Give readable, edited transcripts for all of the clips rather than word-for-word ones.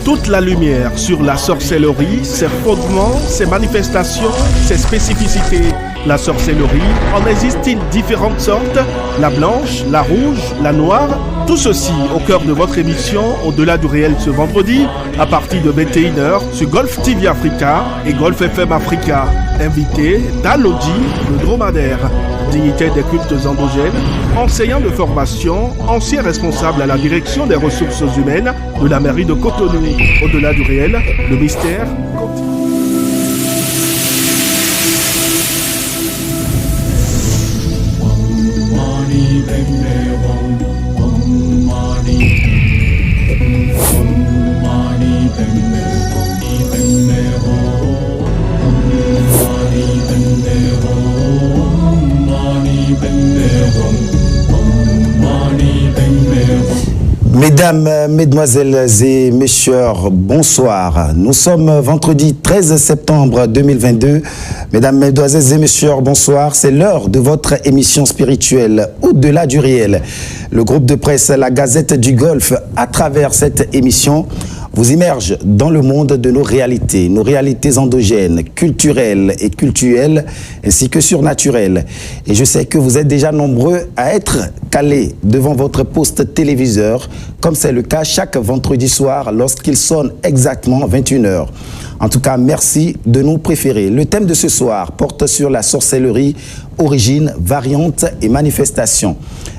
toute la lumière sur la sorcellerie, ses fondements, ses manifestations, ses spécificités. La sorcellerie, en existe-t-il différentes sortes? La blanche, la rouge, la noire? Tout ceci au cœur de votre émission Au-delà du réel ce vendredi à partir de 21h sur Golf TV Africa et Golf FM Africa. Invité Dalodji, le dromadaire, dignitaire des cultes endogènes, enseignant de formation, ancien responsable à la direction des ressources humaines de la mairie de Cotonou. Au-delà du réel, le mystère continue. Mesdames, Mesdemoiselles et Messieurs, bonsoir. Nous sommes vendredi 13 septembre 2022. Mesdames, Mesdemoiselles et Messieurs, bonsoir. C'est l'heure de votre émission spirituelle Au-delà du réel. Le groupe de presse La Gazette du Golfe, à travers cette émission, vous immerge dans le monde de nos réalités endogènes, culturelles et cultuelles, ainsi que surnaturelles. Et je sais que vous êtes déjà nombreux à être calés devant votre poste téléviseur, comme c'est le cas chaque vendredi soir lorsqu'il sonne exactement 21h. En tout cas, merci de nous préférer. Le thème de ce soir porte sur la sorcellerie, origine, variante et manifestation.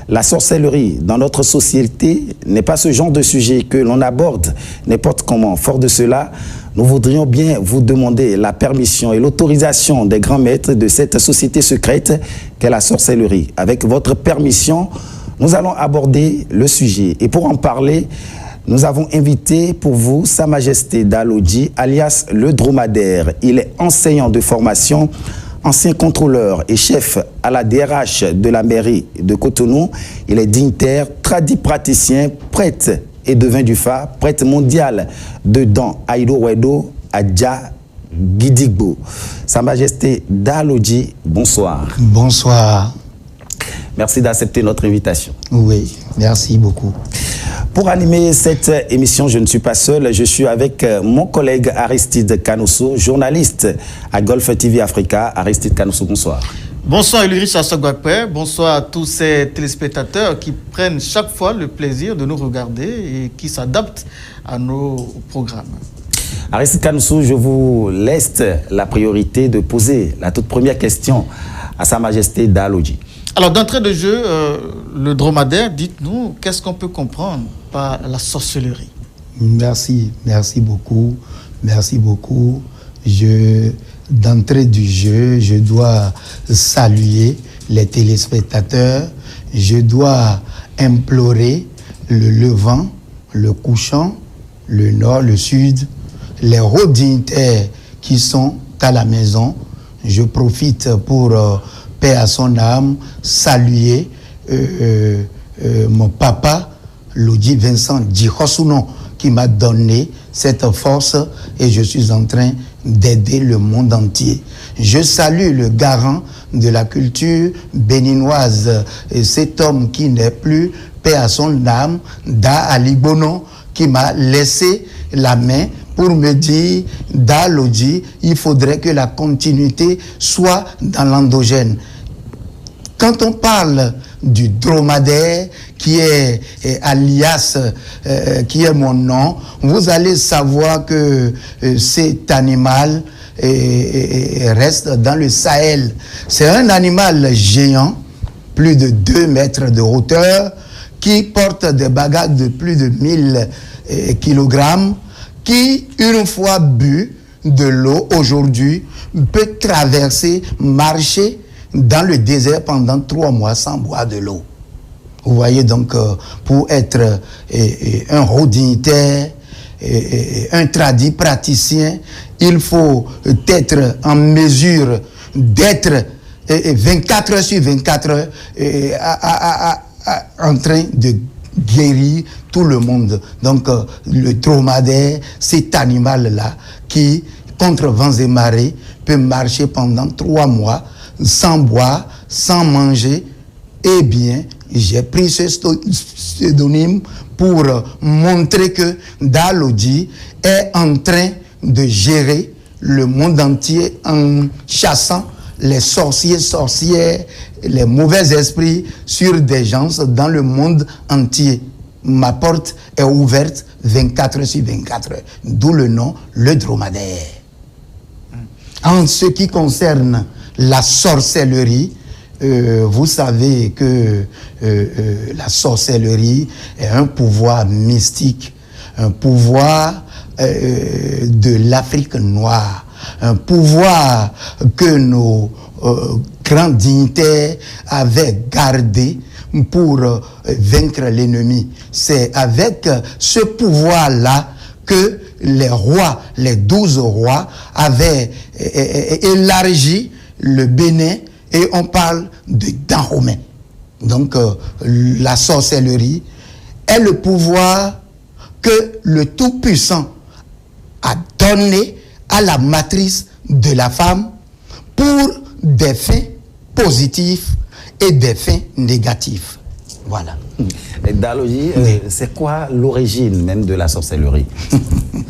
La sorcellerie dans notre société n'est pas ce genre de sujet que l'on aborde n'importe comment. Fort de cela, nous voudrions bien vous demander la permission et l'autorisation des grands maîtres de cette société secrète qu'est la sorcellerie. Avec votre permission, nous allons aborder le sujet. Et pour en parler, nous avons invité pour vous Sa Majesté Dalodji, alias le dromadaire. Il est enseignant de formation, ancien contrôleur et chef à la DRH de la mairie de Cotonou. Il est dignitaire, tradipraticien, prêtre et devin du Fa, prêtre mondial de Dan Aïdo Wedo Adja Gidigbo. Sa Majesté Dalodji, bonsoir. Bonsoir. Merci d'accepter notre invitation. Oui, merci beaucoup. Pour animer cette émission, je ne suis pas seul, je suis avec mon collègue Aristide Kanosso, journaliste à Golf TV Africa. Aristide Kanosso, bonsoir. Bonsoir Ulrich Assogwakpe, bonsoir à tous ces téléspectateurs qui prennent chaque fois le plaisir de nous regarder et qui s'adaptent à nos programmes. Aristide Kanosso, je vous laisse la priorité de poser la toute première question à Sa Majesté Dalodji. Alors, d'entrée de jeu, le dromadaire, dites-nous, qu'est-ce qu'on peut comprendre par la sorcellerie? Merci beaucoup. D'entrée du jeu, je dois saluer les téléspectateurs. Je dois implorer le levant, le couchant, le nord, le sud, les hauts dignitaires qui sont à la maison. Je profite pour... paix à son âme, saluer mon papa, Lodji Vincent Djihosounon, qui m'a donné cette force et je suis en train d'aider le monde entier. Je salue le garant de la culture béninoise, cet homme qui n'est plus, paix à son âme, Da Alibono, qui m'a laissé la main pour me dire, Dalodji, il faudrait que la continuité soit dans l'endogène. Quand on parle du dromadaire, qui est alias, qui est mon nom, vous allez savoir que cet animal reste dans le Sahel. C'est un animal géant, plus de 2 mètres de hauteur, qui porte des bagages de plus de 1000 kilogrammes, qui, une fois bu de l'eau aujourd'hui, peut traverser, marcher dans le désert pendant 3 mois sans boire de l'eau. Vous voyez donc, pour être un haut dignitaire, un tradit praticien, il faut être en mesure d'être 24 heures sur 24 heures en train de guérir tout le monde. Donc, le dromadaire, cet animal-là, qui, contre vents et marées, peut marcher pendant 3 mois sans boire, sans manger, et bien J'ai pris ce pseudonyme pour montrer que Dalodi est en train de gérer le monde entier en chassant les sorcières, les mauvais esprits sur des gens dans le monde entier. Ma porte est ouverte 24 sur 24, d'où le nom le dromadaire. En ce qui concerne la sorcellerie, vous savez que la sorcellerie est un pouvoir mystique, un pouvoir de l'Afrique noire, un pouvoir que nos grands dignitaires avaient gardé pour vaincre l'ennemi. C'est avec ce pouvoir-là que les rois, les 12 rois, avaient élargi le Bénin, et on parle de Dahomey. Donc, la sorcellerie est le pouvoir que le Tout-Puissant a donné à la matrice de la femme pour des fins positifs et des fins négatifs. Voilà. Dalodi, c'est quoi l'origine même de la sorcellerie?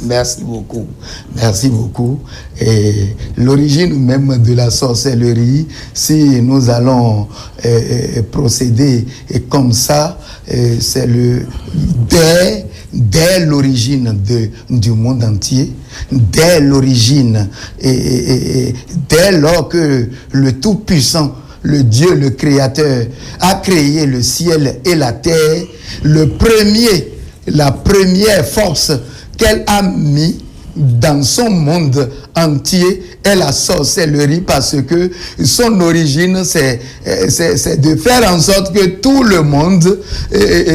Merci beaucoup. Merci beaucoup. Et l'origine même de la sorcellerie, si nous allons procéder comme ça, c'est dès l'origine du monde entier, dès l'origine, et dès lors que le Tout-Puissant, le Dieu, le Créateur, a créé le ciel et la terre, la première force qu'elle a mis dans son monde entier est la sorcellerie, parce que son origine, c'est de faire en sorte que tout le monde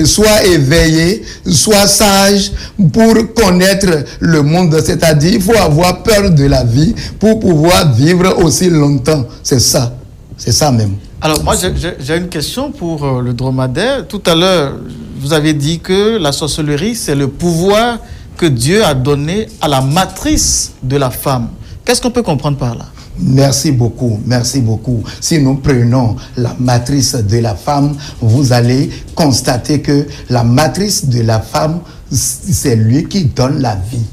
soit éveillé, soit sage pour connaître le monde. C'est-à-dire, il faut avoir peur de la vie pour pouvoir vivre aussi longtemps. C'est ça. C'est ça même. Alors, moi, j'ai une question pour le dromadaire. Tout à l'heure, vous avez dit que la sorcellerie, c'est le pouvoir que Dieu a donné à la matrice de la femme. Qu'est-ce qu'on peut comprendre par là? Merci beaucoup, merci beaucoup. Si nous prenons la matrice de la femme, vous allez constater que la matrice de la femme, c'est lui qui donne la vie.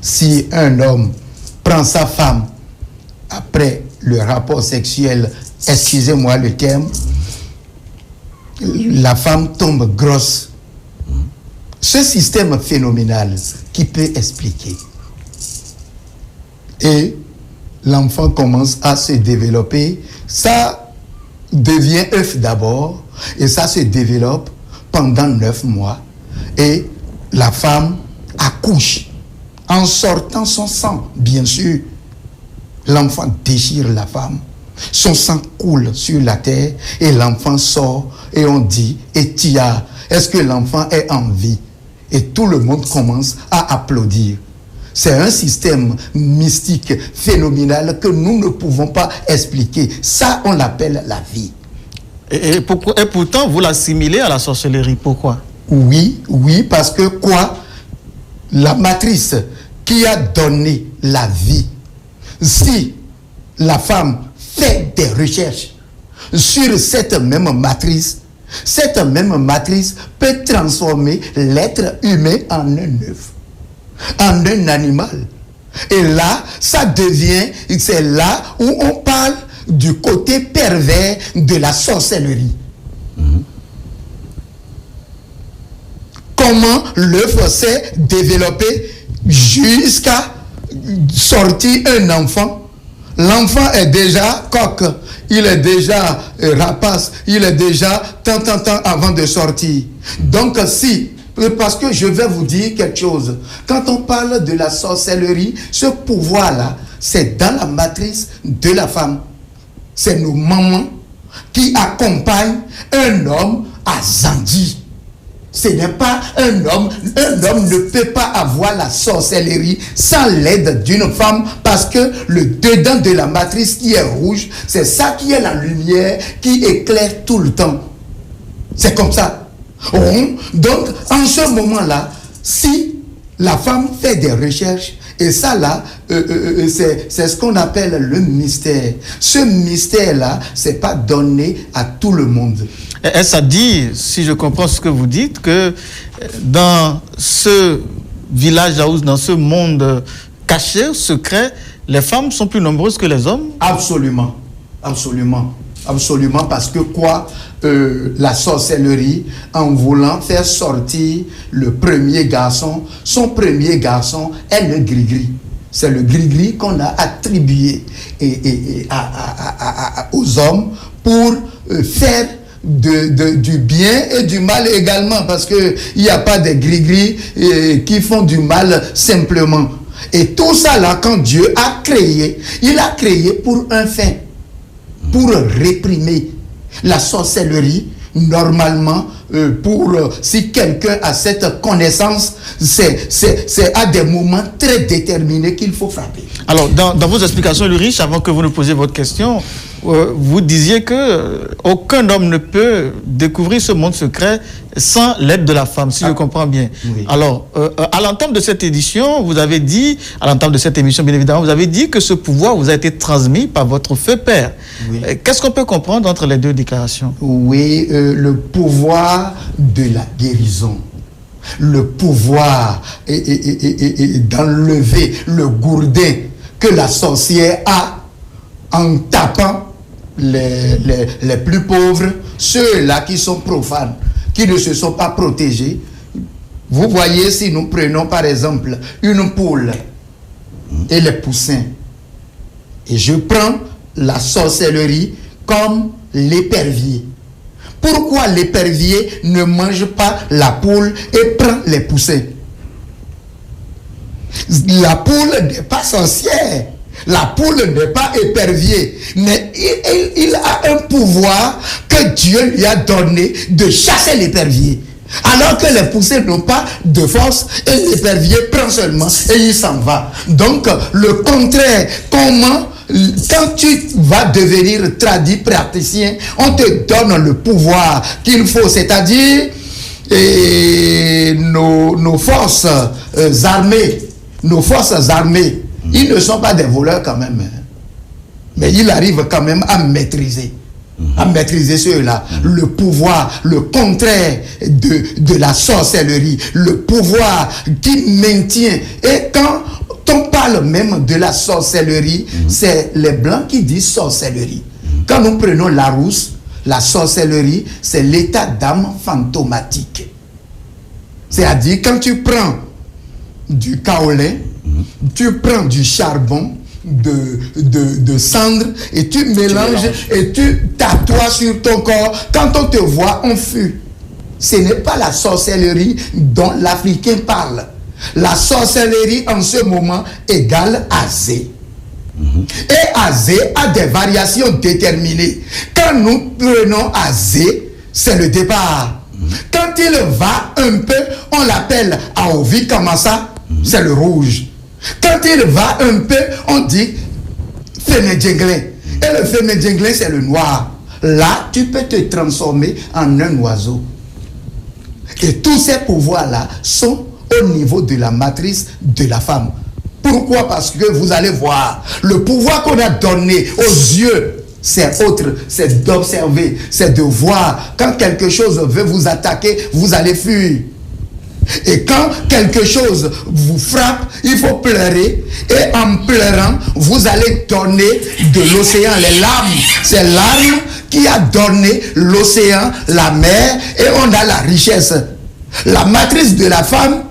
Si un homme prend sa femme après le rapport sexuel, excusez-moi le terme, la femme tombe grosse. Ce système phénoménal qui peut expliquer. Et l'enfant commence à se développer. Ça devient œuf d'abord et ça se développe pendant 9 mois. Et la femme accouche en sortant son sang, bien sûr. L'enfant déchire la femme. Son sang coule sur la terre et l'enfant sort et on dit « Et Tia, est-ce que l'enfant est en vie ?» Et tout le monde commence à applaudir. C'est un système mystique phénoménal que nous ne pouvons pas expliquer. Ça, on l'appelle la vie. Et pourtant, vous l'assimilez à la sorcellerie. Pourquoi? Oui, parce que quoi? La matrice qui a donné la vie, si la femme fait des recherches sur cette même matrice peut transformer l'être humain en un œuf, en un animal. Et là, c'est là où on parle du côté pervers de la sorcellerie. Comment l'œuf s'est développé jusqu'à sortir un enfant. L'enfant est déjà coq, il est déjà rapace, il est déjà tant avant de sortir. Donc parce que je vais vous dire quelque chose, quand on parle de la sorcellerie, ce pouvoir-là, c'est dans la matrice de la femme. C'est nos mamans qui accompagnent un homme à Zandi. Ce n'est pas un homme ne peut pas avoir la sorcellerie sans l'aide d'une femme, parce que le dedans de la matrice qui est rouge, c'est ça qui est la lumière qui éclaire tout le temps. C'est comme ça. Donc, en ce moment-là, si la femme fait des recherches Et ça là, c'est ce qu'on appelle le mystère. Ce mystère-là, c'est pas donné à tout le monde. Et ça dit, si je comprends ce que vous dites, que dans ce village house, dans ce monde caché, secret, les femmes sont plus nombreuses que les hommes? Absolument, absolument, absolument, parce que quoi? La sorcellerie, en voulant faire sortir le premier garçon, son premier garçon est le gris-gris. C'est le gris-gris qu'on a attribué aux hommes pour faire du bien et du mal également, parce qu'il n'y a pas de gris-gris qui font du mal simplement. Et tout ça là, quand Dieu a créé, il a créé pour un fin, pour réprimer la sorcellerie. Normalement, si quelqu'un a cette connaissance, c'est à des moments très déterminés qu'il faut frapper. Alors, dans vos explications, Ulrich, avant que vous ne posiez votre question, vous disiez que aucun homme ne peut découvrir ce monde secret sans l'aide de la femme, si je comprends bien. Oui. Alors, à l'entame de cette édition, vous avez dit, à l'entame de cette émission, bien évidemment, vous avez dit que ce pouvoir vous a été transmis par votre feu père. Oui. Qu'est-ce qu'on peut comprendre entre les deux déclarations? Oui, le pouvoir de la guérison. Le pouvoir d'enlever le gourdin que la sorcière a en tapant les plus pauvres, ceux-là qui sont profanes, qui ne se sont pas protégés. Vous voyez, si nous prenons par exemple une poule et les poussins, et je prends la sorcellerie comme l'épervier. Pourquoi l'épervier ne mange pas la poule et prend les poussins? La poule n'est pas sorcière. La poule n'est pas épervier. Mais il a un pouvoir que Dieu lui a donné de chasser l'épervier. Alors que les poussins n'ont pas de force et l'épervier prend seulement et il s'en va. Donc, le contraire, quand tu vas devenir tradit praticien, on te donne le pouvoir qu'il faut, c'est-à-dire nos forces armées, ils ne sont pas des voleurs quand même, mais ils arrivent quand même à maîtriser ceux-là. Le pouvoir, le contraire de la sorcellerie, le pouvoir qui maintient. Et quand on parle même de la sorcellerie, c'est les Blancs qui disent sorcellerie. Quand nous prenons Larousse, la sorcellerie, c'est l'état d'âme fantomatique. C'est-à-dire, quand tu prends du kaolin, tu prends du charbon, de cendre, et tu mélanges et tu t'assois sur ton corps. Quand on te voit, on fuit. Ce n'est pas la sorcellerie dont l'Africain parle. La sorcellerie en ce moment égale Azé. Et Azé a des variations déterminées. Quand nous prenons Azé, c'est le départ. Quand il va un peu, on l'appelle Aovi Kamasa, c'est le rouge. Quand il va un peu, on dit Fémédjenglin. Et le Fémédjenglin, c'est le noir. Là, tu peux te transformer en un oiseau. Et tous ces pouvoirs-là sont au niveau de la matrice de la femme. Pourquoi? Parce que vous allez voir, le pouvoir qu'on a donné aux yeux, c'est autre, c'est d'observer, c'est de voir. Quand quelque chose veut vous attaquer, vous allez fuir. Et quand quelque chose vous frappe, il faut pleurer. Et en pleurant, vous allez donner de l'océan, les larmes. C'est l'arme qui a donné l'océan, la mer, et on a la richesse. La matrice de la femme,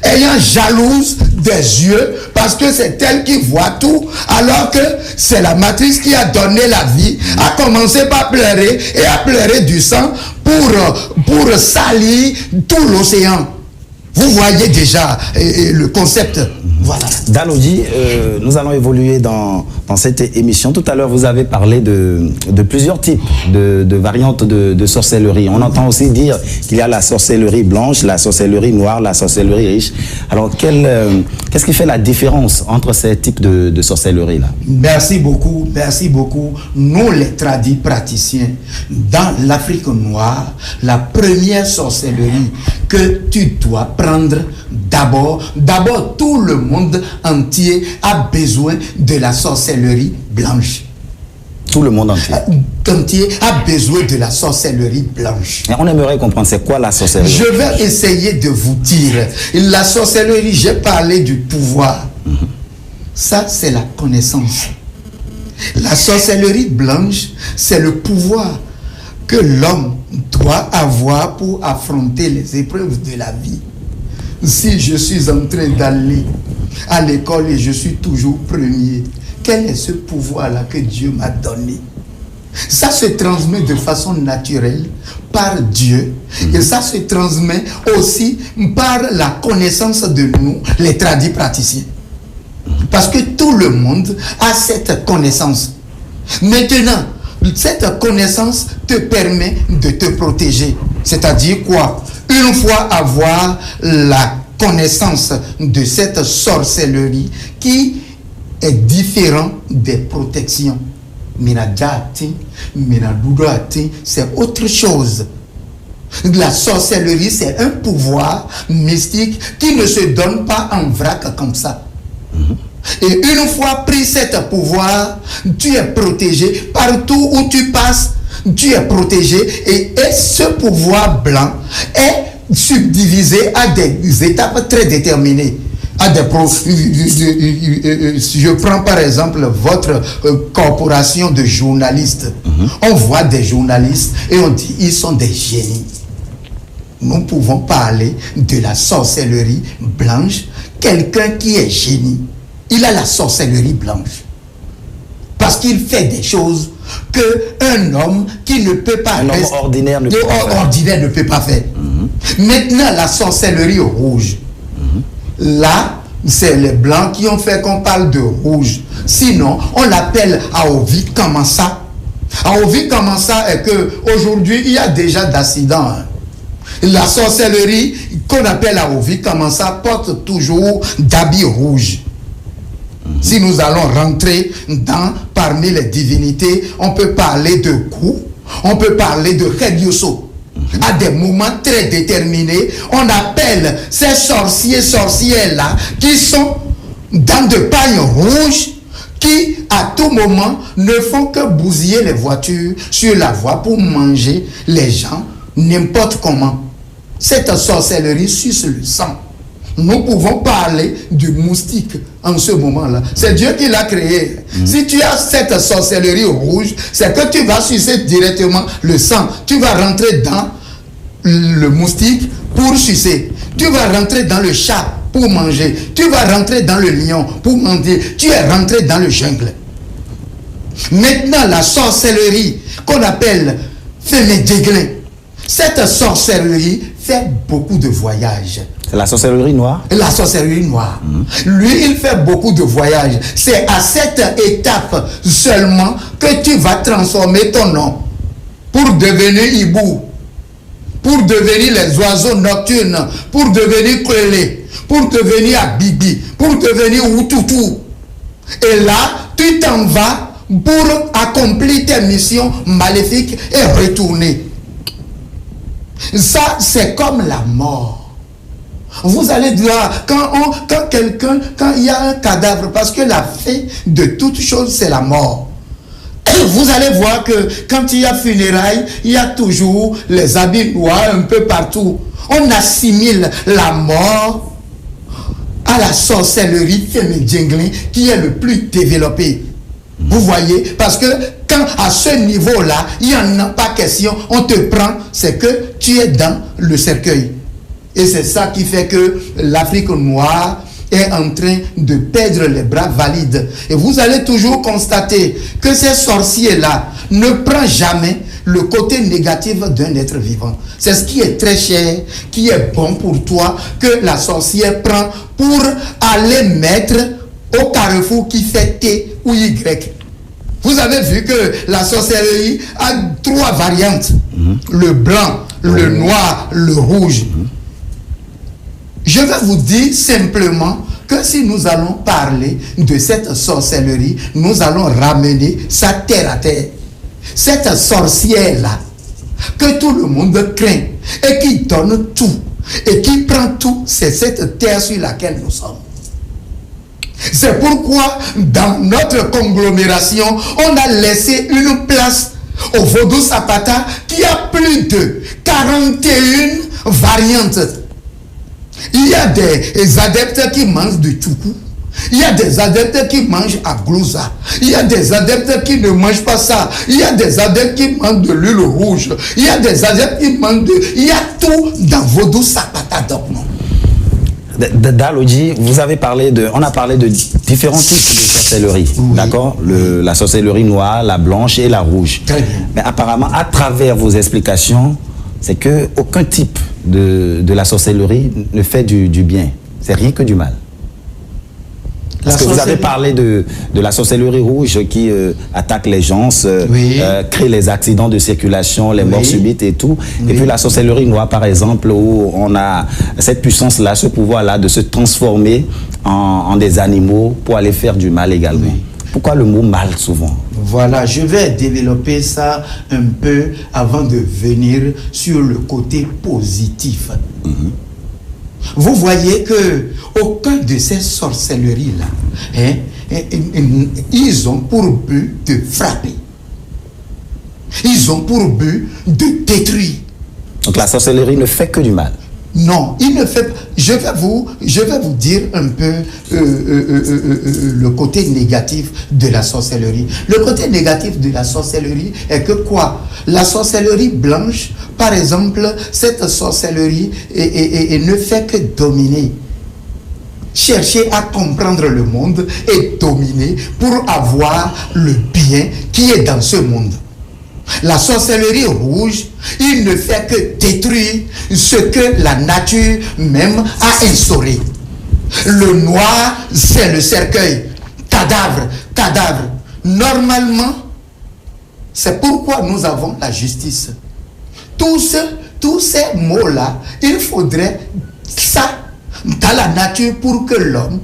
ayant jalouse des yeux, parce que c'est elle qui voit tout, alors que c'est la matrice qui a donné la vie, a commencé par pleurer et a pleuré du sang pour salir tout l'océan. Vous voyez déjà le concept. Voilà. Dalodi, nous allons évoluer dans cette émission. Tout à l'heure, vous avez parlé de plusieurs types de variantes de sorcellerie. On entend aussi dire qu'il y a la sorcellerie blanche, la sorcellerie noire, la sorcellerie riche. Alors, qu'est-ce qui fait la différence entre ces types de sorcellerie-là? Merci beaucoup, merci beaucoup. Nous, les tradis praticiens, dans l'Afrique noire, la première sorcellerie que tu dois prendre D'abord, tout le monde entier a besoin de la sorcellerie blanche. Tout le monde entier A besoin de la sorcellerie blanche. Et on aimerait comprendre c'est quoi la sorcellerie. Je vais essayer de vous dire. La sorcellerie, j'ai parlé du pouvoir. Ça, c'est la connaissance. La sorcellerie blanche, c'est le pouvoir que l'homme doit avoir pour affronter les épreuves de la vie. Si je suis en train d'aller à l'école et je suis toujours premier, quel est ce pouvoir-là que Dieu m'a donné? Ça se transmet de façon naturelle par Dieu et ça se transmet aussi par la connaissance de nous, les tradis praticiens. Parce que tout le monde a cette connaissance. Maintenant, cette connaissance te permet de te protéger. C'est-à-dire quoi? Une fois avoir la connaissance de cette sorcellerie qui est différent des protections. C'est autre chose. La sorcellerie, c'est un pouvoir mystique qui ne se donne pas en vrac comme ça. Et une fois pris cet pouvoir, tu es protégé. Partout où tu passes, tu es protégé. Et ce pouvoir blanc est subdivisé à des étapes très déterminées. Je prends par exemple votre corporation de journalistes. On voit des journalistes et on dit ils sont des génies. Nous pouvons parler de la sorcellerie blanche. Quelqu'un qui est génie, il a la sorcellerie blanche. Parce qu'il fait des choses qu'un homme qui ne peut pas faire. Un homme ordinaire ne peut pas faire. Maintenant, la sorcellerie rouge. Là, c'est les blancs qui ont fait qu'on parle de rouge. Sinon, on l'appelle Aovi Kamasa. Aovi Kamasa est que aujourd'hui il y a déjà d'accidents. La sorcellerie qu'on appelle Aovi Kamasa porte toujours d'habits rouges. Si nous allons rentrer parmi les divinités, on peut parler de Kou, on peut parler de Kedioso. À des moments très déterminés, on appelle ces sorciers-sorcières-là qui sont dans de pailles rouges, qui à tout moment ne font que bousiller les voitures sur la voie pour manger les gens n'importe comment. Cette sorcellerie suce le sang. Nous pouvons parler du moustique en ce moment-là. C'est Dieu qui l'a créé. Si tu as cette sorcellerie rouge, c'est que tu vas sucer directement le sang. Tu vas rentrer dans le moustique pour sucer. Tu vas rentrer dans le chat pour manger. Tu vas rentrer dans le lion pour manger. Tu es rentré dans le jungle. Maintenant, la sorcellerie qu'on appelle Fémédéglin, cette sorcellerie fait beaucoup de voyages. C'est la sorcellerie noire? La sorcellerie noire. Lui, il fait beaucoup de voyages. C'est à cette étape seulement que tu vas transformer ton nom pour devenir hibou, pour devenir les oiseaux nocturnes, pour devenir Kwele, pour devenir Abibi, pour devenir Oututu. Et là, tu t'en vas pour accomplir tes missions maléfiques et retourner. Ça, c'est comme la mort. Vous allez voir, quand il y a un cadavre, parce que la fin de toute chose, c'est la mort. Vous allez voir que quand il y a funérailles, il y a toujours les habits noirs un peu partout. On assimile la mort à la sorcellerie fémédinglin qui est le plus développé. Vous voyez, parce que quand à ce niveau-là, il n'y en a pas question, on te prend, c'est que tu es dans le cercueil. Et c'est ça qui fait que l'Afrique noire est en train de perdre les bras valides. Et vous allez toujours constater que ces sorciers-là ne prennent jamais le côté négatif d'un être vivant. C'est ce qui est très cher, qui est bon pour toi, que la sorcière prend pour aller mettre au carrefour qui fait T ou Y. Vous avez vu que la sorcellerie a 3 variantes. Le blanc, le noir, le rouge. Je vais vous dire simplement que si nous allons parler de cette sorcellerie, nous allons ramener ça terre à terre. Cette sorcière-là, que tout le monde craint et qui donne tout, et qui prend tout, c'est cette terre sur laquelle nous sommes. C'est pourquoi, dans notre conglomération, on a laissé une place au Vodou Sapata qui a plus de 41 variantes. Il y a des adeptes qui mangent du tchoukou. Il y a des adeptes qui mangent à glouza. Il y a des adeptes qui ne mangent pas ça. Il y a des adeptes qui mangent de l'huile rouge. Il y a des adeptes qui mangent de... Il y a tout dans Vodou Sapata, donc non. Dalodji, on a parlé de différents types de sorcellerie, oui. D'accord, la sorcellerie noire, la blanche et la rouge. Très bien. Mais apparemment, à travers vos explications, c'est que aucun type de la sorcellerie ne fait du bien. C'est rien que du mal. Parce que vous avez parlé de la sorcellerie rouge qui attaque les gens, oui. Crée les accidents de circulation, les morts subites et tout. Oui. Et puis la sorcellerie noire, par exemple, où on a cette puissance-là, ce pouvoir-là de se transformer en des animaux pour aller faire du mal également. Oui. Pourquoi le mot mal souvent? Voilà, je vais développer ça un peu avant de venir sur le côté positif. Vous voyez que aucun de ces sorcelleries-là, ils ont pour but de frapper. Ils ont pour but de détruire. Donc la sorcellerie ne fait que du mal. Non, il ne fait pas. Je vais vous dire un peu le côté négatif de la sorcellerie. Le côté négatif de la sorcellerie est que quoi? La sorcellerie blanche, par exemple, cette sorcellerie ne fait que dominer. Chercher à comprendre le monde et dominer pour avoir le bien qui est dans ce monde. La sorcellerie rouge, il ne fait que détruire ce que la nature même a instauré. Le noir, c'est le cercueil. Cadavre, cadavre. Normalement, c'est pourquoi nous avons la justice. Tous ces mots-là, il faudrait ça dans la nature pour que l'homme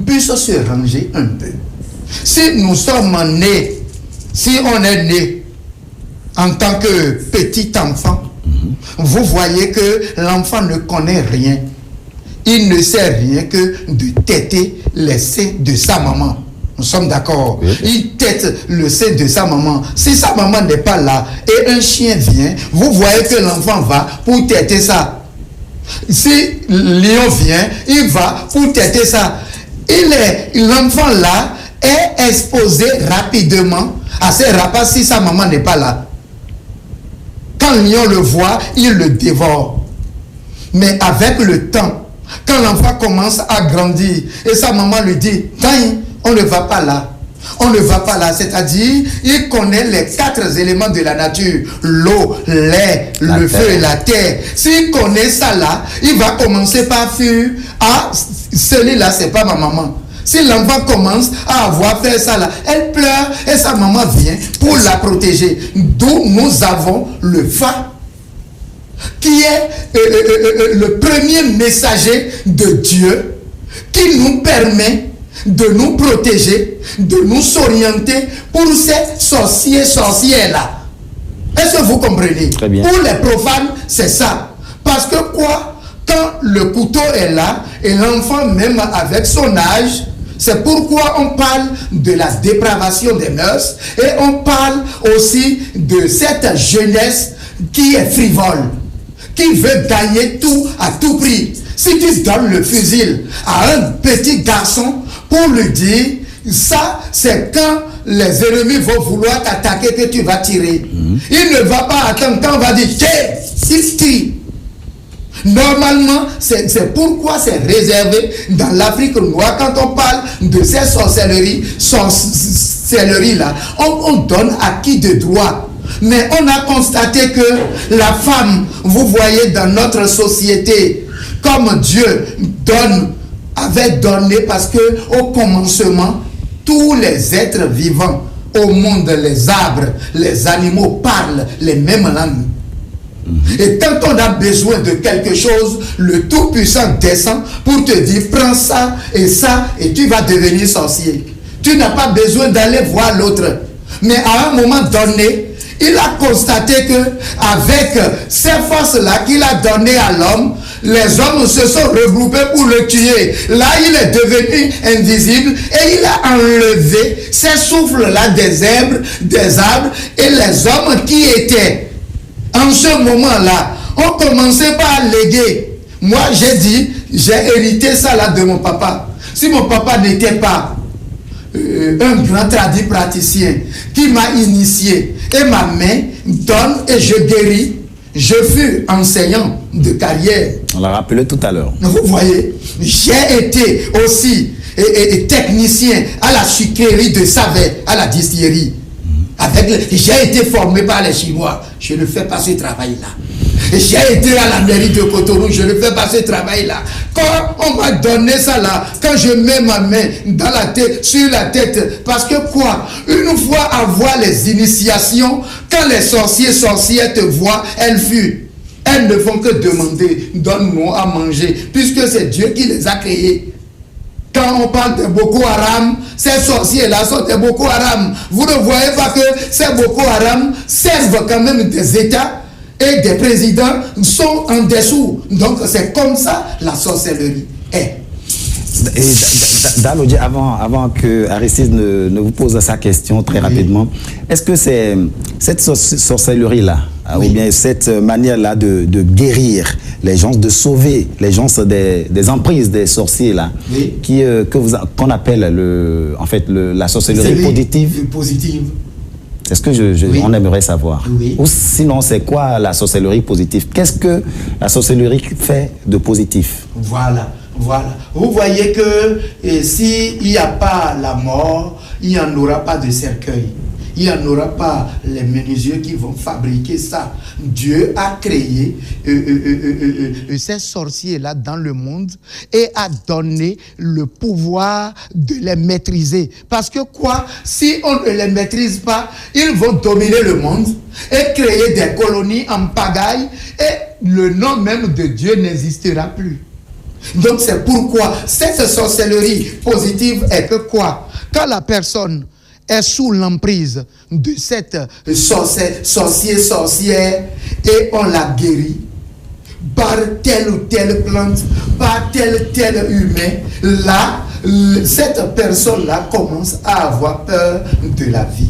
puisse se ranger un peu. Si nous sommes nés, si on est né en tant que petit enfant, vous voyez que l'enfant ne connaît rien. Il ne sait rien que de téter les seins de sa maman. Nous sommes d'accord. Oui. Il tète le sein de sa maman. Si sa maman n'est pas là et un chien vient, vous voyez que l'enfant va pour téter ça. Si lion vient, il va pour téter ça. L'enfant là est exposé rapidement à ces rapaces si sa maman n'est pas là. Quand le lion le voit, il le dévore. Mais avec le temps, quand l'enfant commence à grandir et sa maman lui dit, on ne va pas là. On ne va pas là. C'est-à-dire, il connaît les 4 éléments de la nature. L'eau, l'air, le feu et la terre. S'il connaît ça là, il va commencer par fuir. Ah, celui-là, c'est pas ma maman. Si l'enfant commence à avoir fait ça là, elle pleure et sa maman vient pour la protéger. D'où nous avons le Fa, qui est le premier messager de Dieu, qui nous permet de nous protéger, de nous s'orienter pour ces sorcières là. Est-ce que vous comprenez? Très bien. Pour les profanes, c'est ça. Parce que quoi? Quand le couteau est là, et l'enfant même avec son âge, c'est pourquoi on parle de la dépravation des mœurs et on parle aussi de cette jeunesse qui est frivole, qui veut gagner tout à tout prix. Si tu donnes le fusil à un petit garçon pour lui dire, ça c'est quand les ennemis vont vouloir t'attaquer que tu vas tirer. Il ne va pas attendre quand on va dire, il tire. Normalement, c'est pourquoi c'est réservé dans l'Afrique noire. Quand on parle de ces sorcelleries-là, on donne à qui de droit. Mais on a constaté que la femme, vous voyez dans notre société, comme Dieu avait donné, parce que au commencement, tous les êtres vivants au monde, les arbres, les animaux parlent les mêmes langues. Et quand on a besoin de quelque chose, le Tout-Puissant descend pour te dire, prends ça, et tu vas devenir sorcier. Tu n'as pas besoin d'aller voir l'autre. Mais à un moment donné, il a constaté que avec ces forces-là qu'il a données à l'homme, les hommes se sont regroupés pour le tuer. Là, il est devenu invisible et il a enlevé ces souffles-là des arbres, et les hommes qui étaient en ce moment-là ont commencé par léguer. Moi, j'ai dit, j'ai hérité ça là de mon papa. Si mon papa n'était pas un grand praticien qui m'a initié et ma main donne et je guéris, je fus enseignant de carrière. On l'a rappelé tout à l'heure. Vous voyez, j'ai été aussi technicien à la sucrerie de Savet, à la distillerie. J'ai été formé par les Chinois. Je ne fais pas ce travail-là. J'ai été à la mairie de Cotonou, je ne fais pas ce travail-là. Quand on m'a donné ça là, quand je mets ma main dans la tête, sur la tête, parce que quoi? Une fois avoir les initiations, quand les sorcières te voient, elles fuient. Elles ne font que demander, donne-nous à manger, puisque c'est Dieu qui les a créés. Quand on parle de Boko Haram, ces sorciers-là sont des Boko Haram. Vous ne voyez pas que ces Boko Haram servent quand même des États et des présidents sont en dessous. Donc c'est comme ça la sorcellerie est. Dalodji, avant que Aristide ne vous pose sa question très rapidement, est-ce que c'est cette sorcellerie-là, oui, ou bien cette manière-là de guérir les gens, de sauver les gens des emprises des sorciers-là, oui, qu'on appelle la sorcellerie positive? C'est ce que oui, on aimerait savoir. Oui. Ou sinon, c'est quoi la sorcellerie positive? Qu'est-ce que la sorcellerie fait de positif? Voilà. Vous voyez que s'il n'y a pas la mort, il n'y en aura pas de cercueil. Il n'y en aura pas les menuisiers qui vont fabriquer ça. Dieu a créé ces sorciers-là dans le monde et a donné le pouvoir de les maîtriser. Parce que quoi? Si on ne les maîtrise pas, ils vont dominer le monde et créer des colonies en pagaille et le nom même de Dieu n'existera plus. Donc c'est pourquoi cette sorcellerie positive est que quoi? Quand la personne est sous l'emprise de cette sorcière et on la guérit par telle ou telle plante, par tel humain, là, cette personne-là commence à avoir peur de la vie.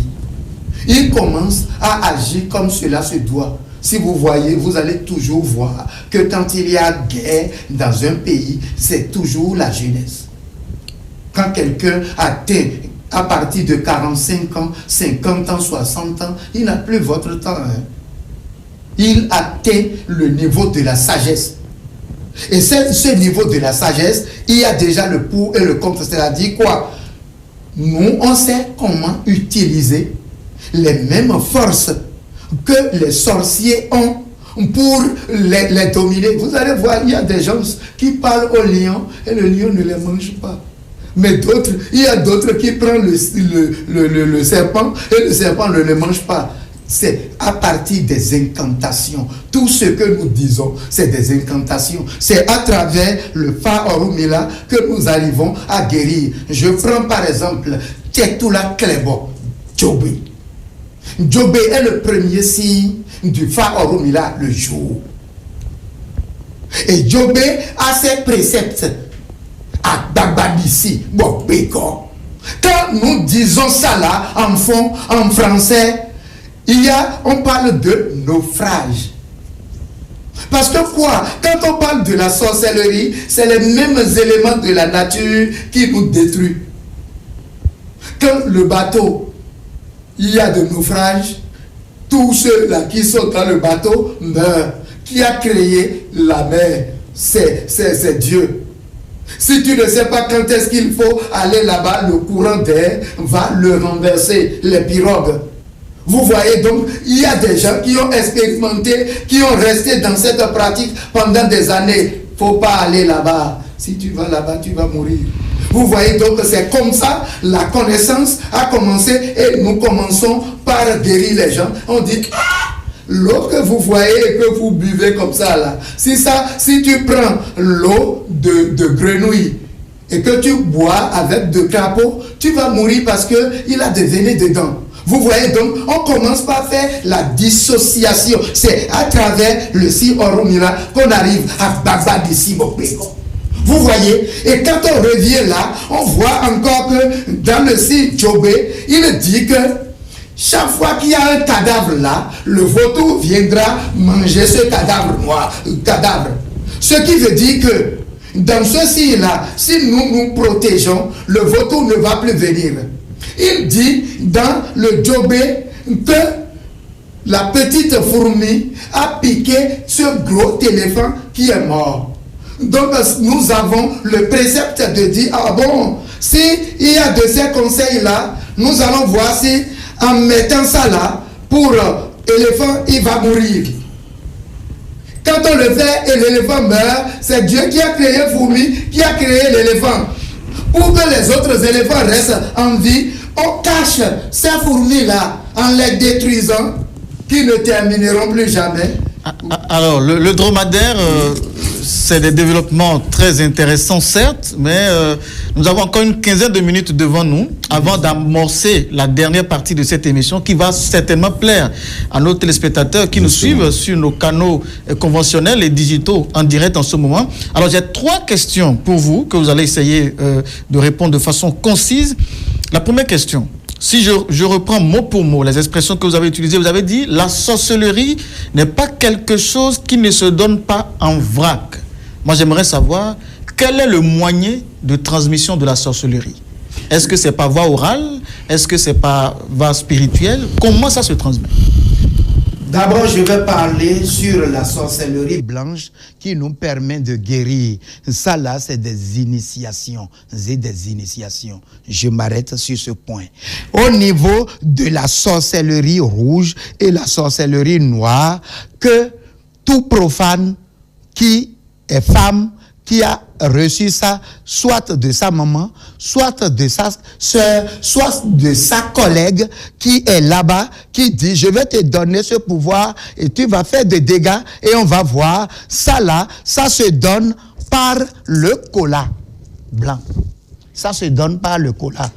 Il commence à agir comme cela se doit. Si vous voyez, vous allez toujours voir que quand il y a guerre dans un pays, c'est toujours la jeunesse. Quand quelqu'un atteint à partir de 45 ans, 50 ans, 60 ans, il n'a plus votre temps. Il atteint le niveau de la sagesse. Et ce niveau de la sagesse, il y a déjà le pour et le contre. C'est-à-dire quoi? Nous, on sait comment utiliser les mêmes forces que les sorciers ont pour les dominer. Vous allez voir, il y a des gens qui parlent au lion et le lion ne les mange pas. Mais d'autres, il y a d'autres qui prennent le serpent et le serpent ne le mange pas. C'est à partir des incantations. Tout ce que nous disons, c'est des incantations. C'est à travers le Fa Oromila que nous arrivons à guérir. Je prends par exemple Tetula Klebo, Djobé. Djobé est le premier signe du Fa Oromila le jour. Et Djobé a ses préceptes. Babadissi, Bobéko. Quand nous disons ça là, en français, on parle de naufrage. Parce que quoi? Quand on parle de la sorcellerie, c'est les mêmes éléments de la nature qui nous détruisent. Quand le bateau, il y a de naufrage, tous ceux-là qui sont dans le bateau meurent. Qui a créé la mer? C'est Dieu. Si tu ne sais pas quand est-ce qu'il faut aller là-bas, le courant d'air va le renverser, les pirogues. Vous voyez donc, il y a des gens qui ont expérimenté, qui ont resté dans cette pratique pendant des années. Il ne faut pas aller là-bas. Si tu vas là-bas, tu vas mourir. Vous voyez donc, c'est comme ça, la connaissance a commencé et nous commençons par guérir les gens. On dit, l'eau que vous voyez et que vous buvez comme ça là, si tu prends l'eau de grenouille et que tu bois avec de crapauds, tu vas mourir parce qu'il a des venin dedans. Vous voyez, donc, on commence par faire la dissociation. C'est à travers le si orumira qu'on arrive à Baba de Sibopeko. Vous voyez, et quand on revient là, on voit encore que dans le si Jobé, il dit que chaque fois qu'il y a un cadavre là, le vautour viendra manger ce cadavre noir, cadavre. Ce qui veut dire que dans ceci là, si nous nous protégeons, le vautour ne va plus venir. Il dit dans le Jobé que la petite fourmi a piqué ce gros éléphant qui est mort. Donc nous avons le précepte de dire, ah bon, si il y a de ces conseils là, nous allons voir si en mettant ça là, pour l'éléphant, il va mourir. Quand on le fait et l'éléphant meurt, c'est Dieu qui a créé fourmi, qui a créé l'éléphant. Pour que les autres éléphants restent en vie, on cache ces fourmis-là en les détruisant, qui ne termineront plus jamais. Alors, le dromadaire, c'est des développements très intéressants, certes, mais nous avons encore une quinzaine de minutes devant nous avant d'amorcer la dernière partie de cette émission qui va certainement plaire à nos téléspectateurs qui nous suivent sur nos canaux conventionnels et digitaux en direct en ce moment. Alors, j'ai 3 questions pour vous que vous allez essayer de répondre de façon concise. La première question. Si je reprends mot pour mot les expressions que vous avez utilisées, vous avez dit la sorcellerie n'est pas quelque chose qui ne se donne pas en vrac. Moi, j'aimerais savoir quel est le moyen de transmission de la sorcellerie. Est-ce que c'est par voie orale? Est-ce que c'est par voie spirituelle? Comment ça se transmet? D'abord, je vais parler sur la sorcellerie blanche qui nous permet de guérir. Ça là, c'est des initiations. C'est des initiations. Je m'arrête sur ce point. Au niveau de la sorcellerie rouge et la sorcellerie noire, que tout profane qui est femme, qui a reçu ça, soit de sa maman, soit de sa soeur, soit de sa collègue qui est là-bas, qui dit, je vais te donner ce pouvoir et tu vas faire des dégâts et on va voir. Ça là, ça se donne par le cola blanc. Ça se donne par le cola.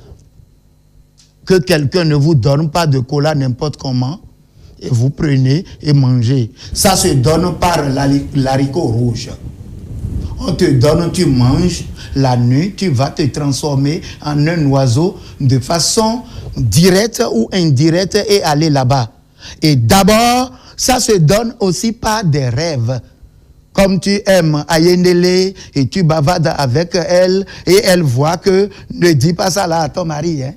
Que quelqu'un ne vous donne pas de cola n'importe comment, et vous prenez et mangez. Ça se donne par l'haricot rouge. On te donne, tu manges, la nuit, tu vas te transformer en un oiseau de façon directe ou indirecte et aller là-bas. Et d'abord, ça se donne aussi par des rêves. Comme tu aimes Ayendele et tu bavardes avec elle et elle voit que ne dis pas ça là à ton mari, hein.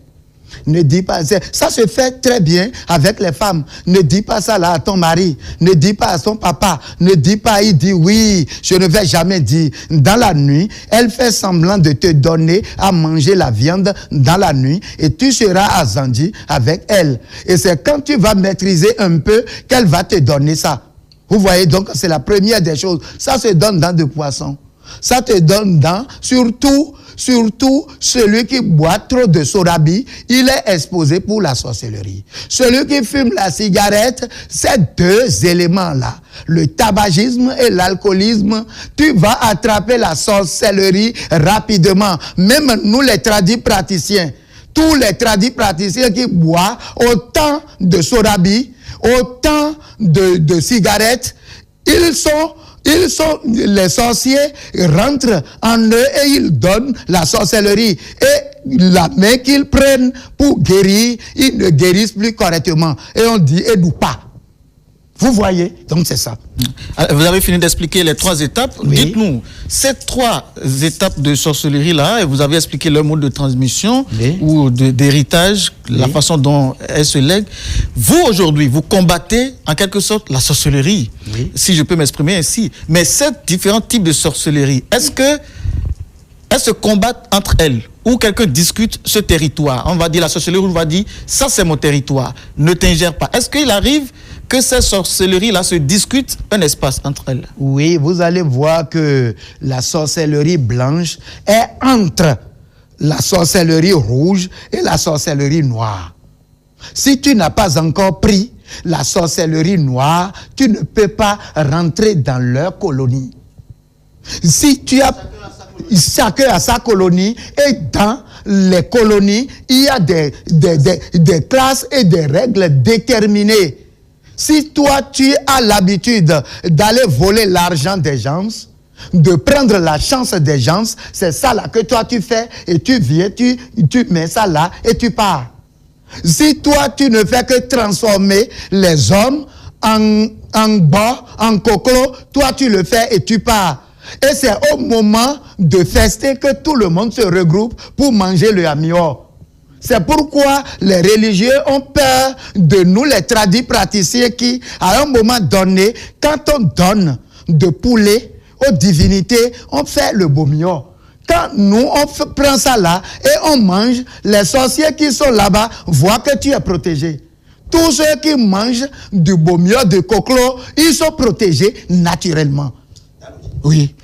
Ne dis pas, ça se fait très bien avec les femmes. Ne dis pas ça là à ton mari. Ne dis pas à son papa. Ne dis pas, il dit oui, je ne vais jamais dire. Dans la nuit, elle fait semblant de te donner à manger la viande dans la nuit et tu seras à Zandi avec elle. Et c'est quand tu vas maîtriser un peu qu'elle va te donner ça. Vous voyez, donc c'est la première des choses. Ça se donne dans des poissons. Ça te donne dans, surtout celui qui boit trop de sorabi, il est exposé pour la sorcellerie. Celui qui fume la cigarette, ces 2 éléments-là, le tabagisme et l'alcoolisme, tu vas attraper la sorcellerie rapidement. Même nous les tradis praticiens, tous les tradis praticiens qui boivent autant de sorabi, autant de cigarettes, les sorciers rentrent en eux et ils donnent la sorcellerie. Et la main qu'ils prennent pour guérir, ils ne guérissent plus correctement. Et on dit, aide ou pas. Vous voyez? Donc c'est ça. Vous avez fini d'expliquer les 3 étapes. Oui. Dites-nous, ces 3 étapes de sorcellerie-là, et vous avez expliqué leur mode de transmission ou d'héritage, la façon dont elles se lèguent. Vous, aujourd'hui, vous combattez en quelque sorte la sorcellerie, si je peux m'exprimer ainsi. Mais ces différents types de sorcellerie, est-ce que elles se combattent entre elles? Ou quelqu'un discute ce territoire? On va dire, la sorcellerie, on va dire, ça c'est mon territoire, ne t'ingère pas. Est-ce qu'il arrive que ces sorcelleries-là se discutent un espace entre elles? Oui, vous allez voir que la sorcellerie blanche est entre la sorcellerie rouge et la sorcellerie noire. Si tu n'as pas encore pris la sorcellerie noire, tu ne peux pas rentrer dans leur colonie. Si tu as... chacun a sa colonie, et dans les colonies, il y a des classes et des règles déterminées. Si toi, tu as l'habitude d'aller voler l'argent des gens, de prendre la chance des gens, c'est ça là que toi tu fais, et tu viens, tu mets ça là, et tu pars. Si toi, tu ne fais que transformer les hommes en bas, en coclo, toi tu le fais et tu pars. Et c'est au moment de fester que tout le monde se regroupe pour manger le amior. C'est pourquoi les religieux ont peur de nous, les tradis praticiens, qui, à un moment donné, quand on donne de poulet aux divinités, on fait le bomior. Quand nous, on prend ça là et on mange, les sorciers qui sont là-bas voient que tu es protégé. Tous ceux qui mangent du bomior, de coclo, ils sont protégés naturellement. Oui.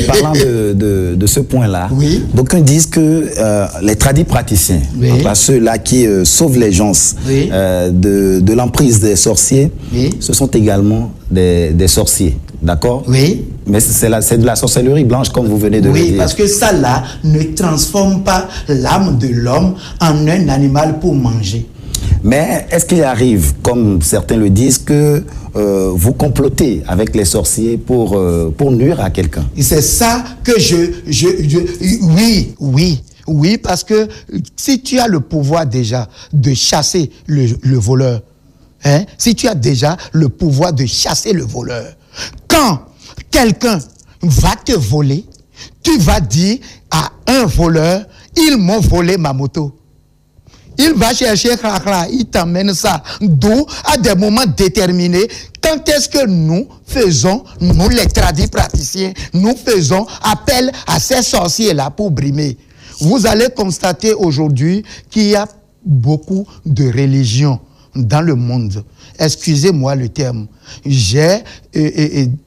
Parlant de ce point-là, oui. D'aucuns disent que les tradis praticiens, oui. Ceux-là qui sauvent les gens oui. de l'emprise des sorciers, oui. Ce sont également des sorciers, d'accord? Oui. Mais c'est de la sorcellerie blanche, comme vous venez de le dire. Oui, parce que ça là ne transforme pas l'âme de l'homme en un animal pour manger. Mais est-ce qu'il arrive, comme certains le disent, que vous complotez avec les sorciers pour nuire à quelqu'un? C'est ça que oui, parce que si tu as le pouvoir déjà de chasser le voleur, hein, si tu as déjà le pouvoir de chasser le voleur, quand quelqu'un va te voler, tu vas dire à un voleur, ils m'ont volé ma moto. Il va chercher, il t'emmène ça. D'où, à des moments déterminés, quand est-ce que nous faisons, nous les tradis praticiens, nous faisons appel à ces sorciers-là pour brimer. Vous allez constater aujourd'hui qu'il y a beaucoup de religions dans le monde. Excusez-moi le terme. J'ai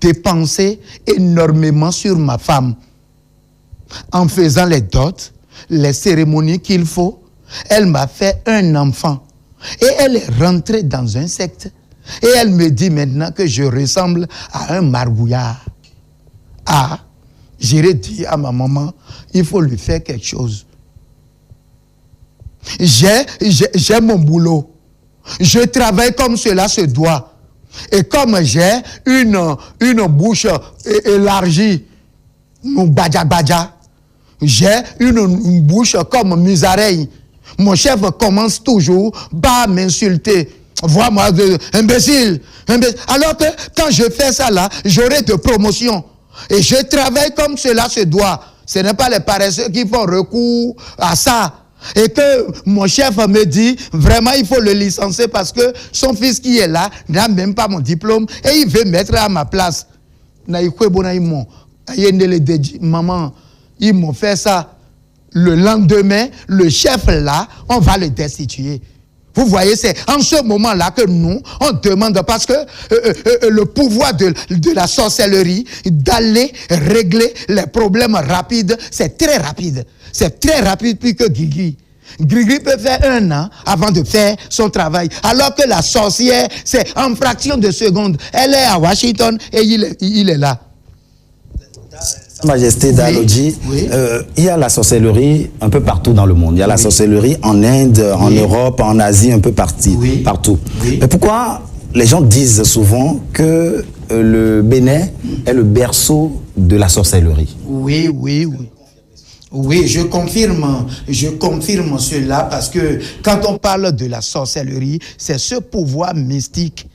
dépensé énormément sur ma femme en faisant les dots, les cérémonies qu'il faut. Elle m'a fait un enfant et elle est rentrée dans un secte et elle me dit maintenant que je ressemble à un margouillard. Ah, j'irai dire à ma maman, il faut lui faire quelque chose. J'ai mon boulot. Je travaille comme cela se doit. Et comme j'ai une bouche élargie, mon badja, j'ai une bouche comme musareille. Mon chef commence toujours par m'insulter. Vois-moi, imbécile. Alors que quand je fais ça là, j'aurai de promotion. Et je travaille comme cela se doit. Ce n'est pas les paresseux qui font recours à ça. Et que mon chef me dit, vraiment il faut le licencier parce que son fils qui est là n'a même pas mon diplôme et il veut mettre à ma place. Maman, ils m'ont fait ça. Le lendemain, le chef là, on va le destituer. Vous voyez, c'est en ce moment-là que nous, on demande, parce que le pouvoir de la sorcellerie, d'aller régler les problèmes rapides, c'est très rapide. C'est très rapide plus que Guigui. Guigui peut faire 1 an avant de faire son travail. Alors que la sorcière, c'est en fraction de seconde. Elle est à Washington et il est là. Sa Majesté Dalodji, oui. Il y a la sorcellerie un peu partout dans le monde. Il y a la sorcellerie en Inde, en Europe, en Asie, un peu partout. Oui. Mais pourquoi les gens disent souvent que le Bénin est le berceau de la sorcellerie? Oui. Oui, je confirme cela parce que quand on parle de la sorcellerie, c'est ce pouvoir mystique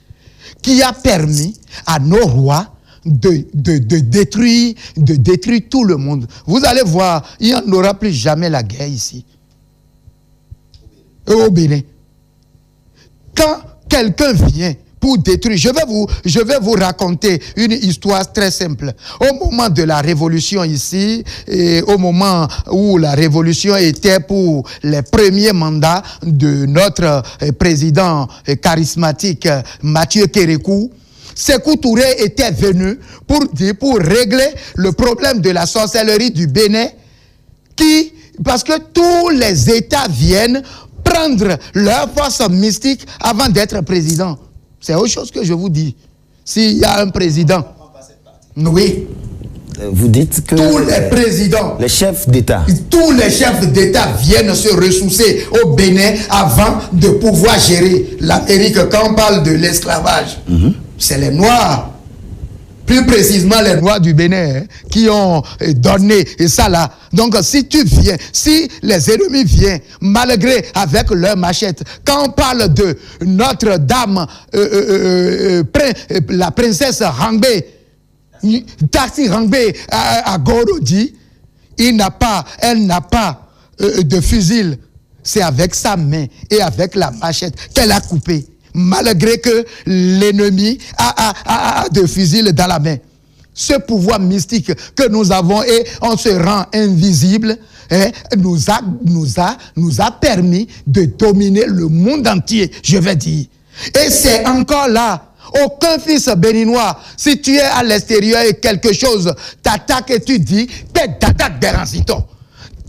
qui a permis à nos rois de détruire tout le monde. Vous allez voir, il n'y en aura plus jamais la guerre ici. Au Bénin. Quand quelqu'un vient pour détruire, je vais vous raconter une histoire très simple. Au moment de la révolution ici, et au moment où la révolution était pour les premiers mandats de notre président charismatique Mathieu Kérékou, Sékou Touré était venu pour régler le problème de la sorcellerie du Bénin, parce que tous les États viennent prendre leur force mystique avant d'être président. C'est autre chose que je vous dis. S'il y a un président, oui. vous dites que tous les présidents, les chefs d'État, tous les chefs d'État viennent se ressourcer au Bénin avant de pouvoir gérer l'Amérique. Quand on parle de l'esclavage, c'est les Noirs, plus précisément les Noirs du Bénin, qui ont donné ça là. Donc si tu viens, si les ennemis viennent, malgré avec leur machette, quand on parle de Notre-Dame, la princesse Rangbe, Taxi Rangbe à Gorodi, elle n'a pas de fusil. C'est avec sa main et avec la machette qu'elle a coupé. Malgré que l'ennemi a de fusils dans la main. Ce pouvoir mystique que nous avons et on se rend invisible, nous a permis de dominer le monde entier, je vais dire. Et c'est encore là. Aucun fils béninois, si tu es à l'extérieur et quelque chose t'attaque et tu dis, t'es dada Béranciton.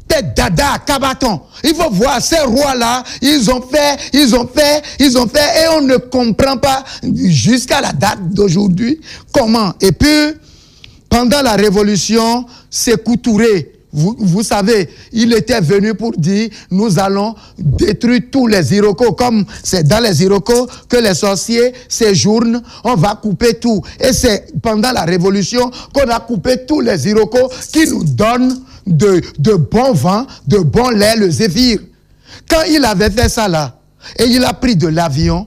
T'es dada à Cabaton. Il faut voir ces rois-là, ils ont fait, et on ne comprend pas jusqu'à la date d'aujourd'hui comment. Et puis, pendant la Révolution, Sékou Touré, vous savez, il était venu pour dire, nous allons détruire tous les Iroquois, comme c'est dans les Iroquois que les sorciers séjournent, on va couper tout. Et c'est pendant la Révolution qu'on a coupé tous les Iroquois qui nous donnent de bons vents, de bons lait, le zéphyr. Quand il avait fait ça là, et il a pris de l'avion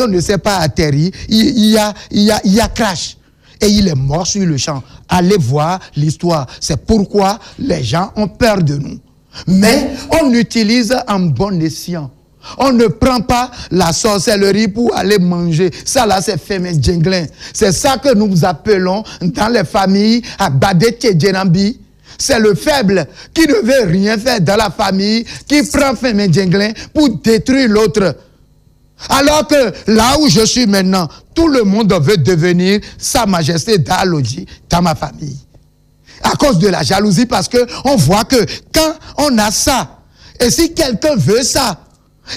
ne s'est pas atterri, il y a crash. Et il est mort sur le champ. Allez voir l'histoire. C'est pourquoi les gens ont peur de nous. Mais on utilise en bon escient. On ne prend pas la sorcellerie pour aller manger. Ça là, c'est Fémin Djenglin. C'est ça que nous appelons dans les familles à Badé Tchedjenambi. C'est le faible qui ne veut rien faire dans la famille, qui prend Fémin Djenglin pour détruire l'autre. Alors que là où je suis maintenant, tout le monde veut devenir Sa Majesté Dalodji dans ma famille. À cause de la jalousie, parce que on voit que quand on a ça, et si quelqu'un veut ça,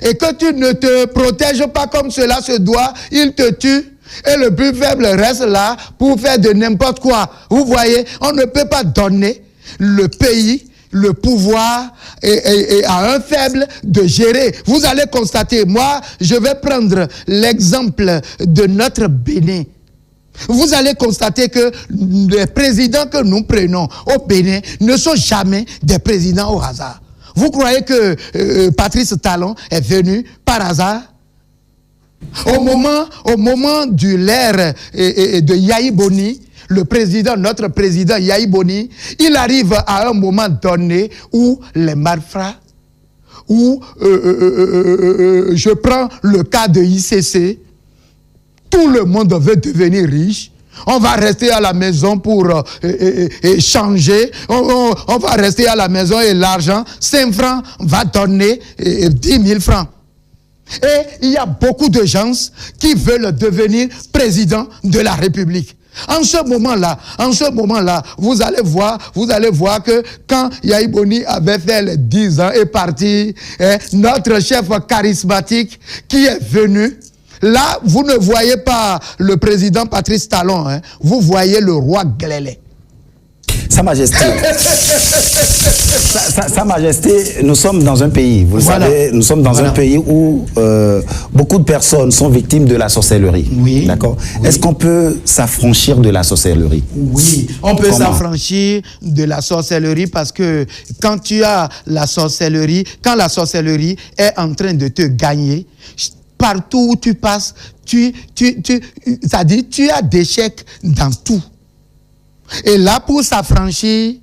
et que tu ne te protèges pas comme cela se doit, il te tue. Et le plus faible reste là pour faire de n'importe quoi. Vous voyez, on ne peut pas donner le pays, le pouvoir et à un faible de gérer. Vous allez constater, moi, je vais prendre l'exemple de notre Bénin. Vous allez constater que les présidents que nous prenons au Bénin ne sont jamais des présidents au hasard. Vous croyez que Patrice Talon est venu par hasard? Au moment de l'ère de Yahi Boni, notre président Yahi Boni, il arrive à un moment donné où les malfrats, où je prends le cas de ICC, tout le monde veut devenir riche. On va rester à la maison pour échanger. On va rester à la maison et l'argent, 5 francs, va donner 10 000 francs. Et il y a beaucoup de gens qui veulent devenir président de la République. En ce moment-là, vous allez voir que quand Yahi Boni avait fait les 10 ans et parti, notre chef charismatique qui est venu, là, vous ne voyez pas le président Patrice Talon, vous voyez le roi Glélé. Sa Majesté, Sa Majesté, nous sommes dans un pays, vous le savez, nous sommes dans un pays où beaucoup de personnes sont victimes de la sorcellerie. Oui. D'accord. Oui. Est-ce qu'on peut s'affranchir de la sorcellerie? Oui, on peut s'affranchir de la sorcellerie parce que quand tu as la sorcellerie, quand la sorcellerie est en train de te gagner, partout où tu passes, c'est-à-dire tu as des chèques dans tout. Et là, pour s'affranchir,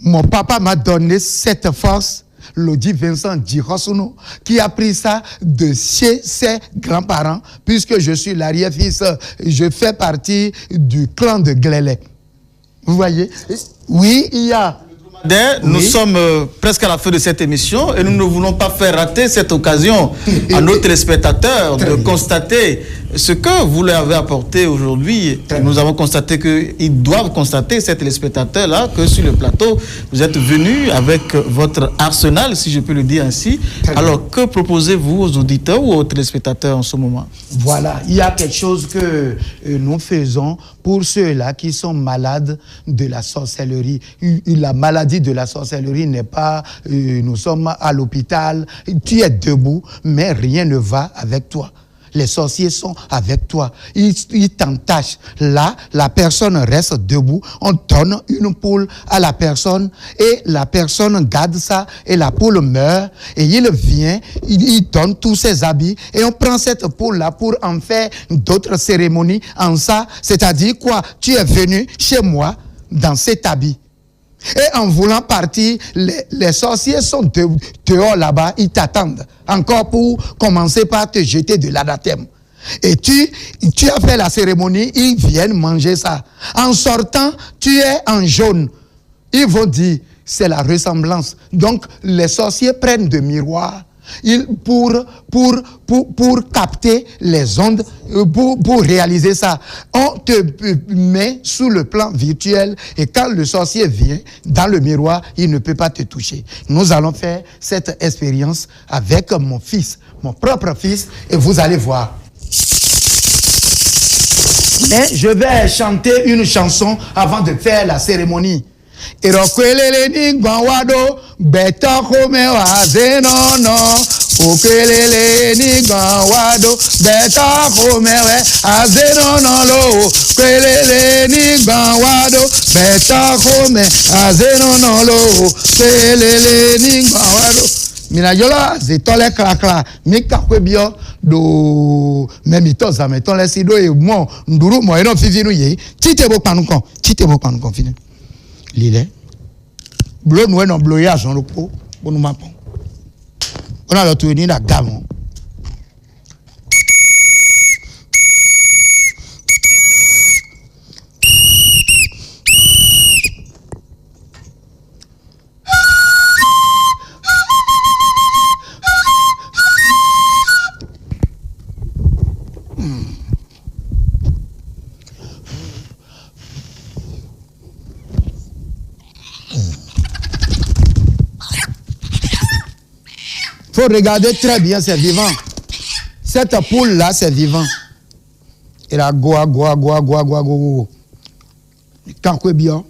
mon papa m'a donné cette force, Lodi Vincent Djirosuno, qui a pris ça de chez ses grands-parents, puisque je suis l'arrière-fils, je fais partie du clan de Glélé. Vous voyez? Oui, il y a... Nous sommes presque à la fin de cette émission et nous ne voulons pas faire rater cette occasion à nos téléspectateurs de constater ce que vous leur avez apporté aujourd'hui, nous avons constaté qu'ils doivent constater, ces téléspectateurs-là, que sur le plateau, vous êtes venus avec votre arsenal, si je peux le dire ainsi. Alors, que proposez-vous aux auditeurs ou aux téléspectateurs en ce moment? Voilà, il y a quelque chose que nous faisons pour ceux-là qui sont malades de la sorcellerie. La maladie de la sorcellerie n'est pas, nous sommes à l'hôpital, tu es debout, mais rien ne va avec toi. Les sorciers sont avec toi. Ils t'entachent. Là, la personne reste debout. On donne une poule à la personne et la personne garde ça et la poule meurt. Et il vient, il donne tous ses habits et on prend cette poule-là pour en faire d'autres cérémonies en ça. C'est-à-dire quoi? Tu es venu chez moi dans cet habit. Et en voulant partir, les sorciers sont dehors là-bas, ils t'attendent. Encore pour commencer par te jeter de l'anathème. Et tu as fait la cérémonie, ils viennent manger ça. En sortant, tu es en jaune. Ils vont dire, c'est la ressemblance. Donc, les sorciers prennent des miroirs pour capter les ondes, pour réaliser ça. On te met sous le plan virtuel et quand le sorcier vient dans le miroir, il ne peut pas te toucher. Nous allons faire cette expérience avec mon fils, mon propre fils, et vous allez voir. Mais je vais chanter une chanson avant de faire la cérémonie. Irokwelele ni gbanwado beto kome wa zenono okelele ni gbanwado beto kome we azenono lo kelele ni gbanwado beto kome azenono lo kelele ni gbanwado mina yola zetole krakra mi kakwebio do memito zameton le sido e mo nduru mo eno fifinu ye titebo panukon fini l'île bleu nous non bleu ya son repos pour nous mapon on a le tourner la gamme faut regarder très bien, c'est vivant. Cette poule-là, c'est vivant. Et la goa. Quand quoi bien?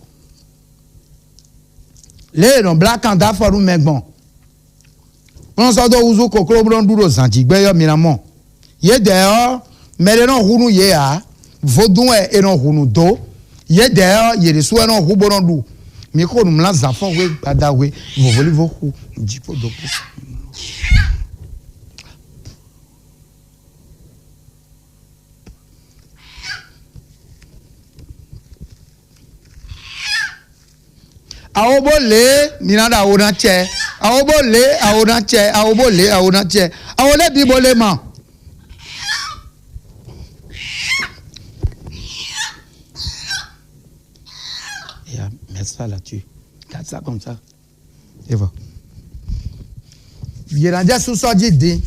Les non black and for nous mais bon. On s'en doit user coco blanc duro zanti. Ben minamon. Yé dehors, mais les non rounu yé a. Vaudou et non rounu do. Yé dehors, yé les soins non roubonon dou. Mais quand nous lance enfants oui pada oui. Vous voulez vous dit pour do. Aobole minanda onache aobole aole bibolema ya mets ça là-dessus garde ça comme ça et voilà Yeranja sous ça dit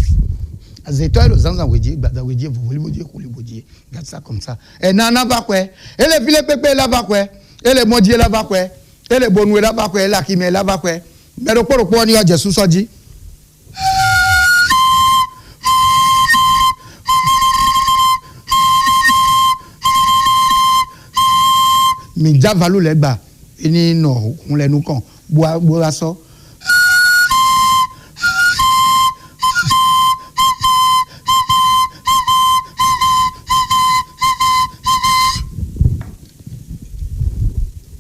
azetoile aux anza wedie bada wedie vous voulez me dire wedie garde ça comme ça et nana ba quoi et les filets pépé là ba quoi et les modier là ba quoi et les bonoué là ba quoi là qui met là ba quoi mais le quoi ni a Jesus ça dit mi ja valu le gba ni no on le nu kan boa so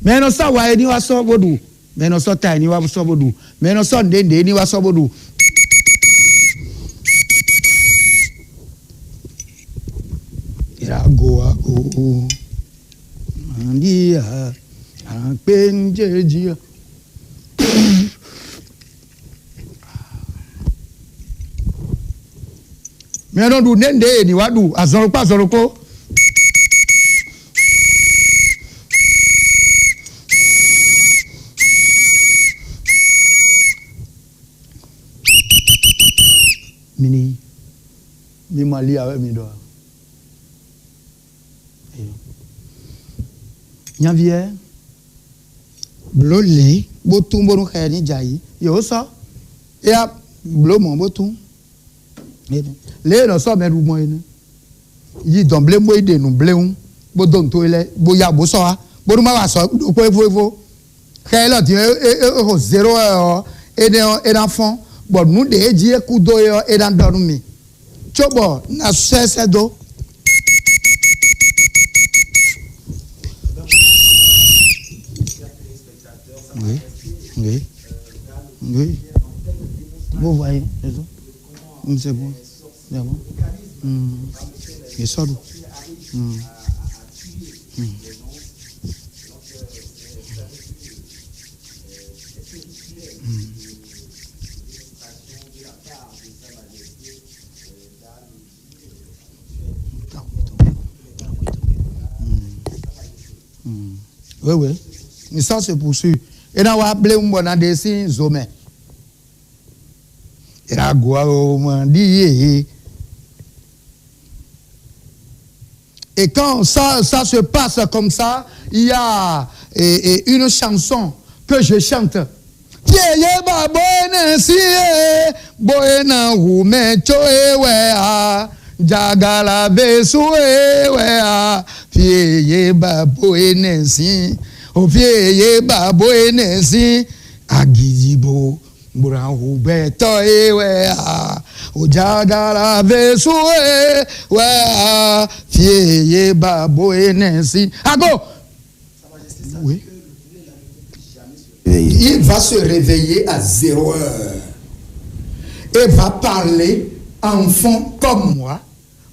Meno sa wa ni wa so bodu. Meno so ta ni wa so bodu. Meno so ndende ni wa so bodu. Ira go. Andia. Anpenjeji. Meno du ndende ni wa du azoroko. Mi mali avec mi doigt. Janvier. Blolé, botum bono khani jayi. Yo ça. Et a blomon botum. Les no so meru mo ene. Yi don blé mo ide nu blé un. Bo don to ile, bo ya bo so a. Bo ma wa so do ko evo. Khela ti e 0 et d'enfant. Bon nous de di e ku do yo et dan dormi. Chobo na cesse do. Oui, oui, oui. Vous voyez, c'est bon. C'est bon. Et ça, oui, oui. Mais ça, c'est poursuit. Et là, on va appeler un dessin zomé. Et là, on dit. Et quand ça se passe comme ça, il y a une chanson que je chante. Jagala besue wea fieye babo enesi o fieye babo enesi agijibo burahu beto wea o jagala besue wea fieye babo enesi ago. Oui. Il va se réveiller à 0 heure et va parler enfant comme moi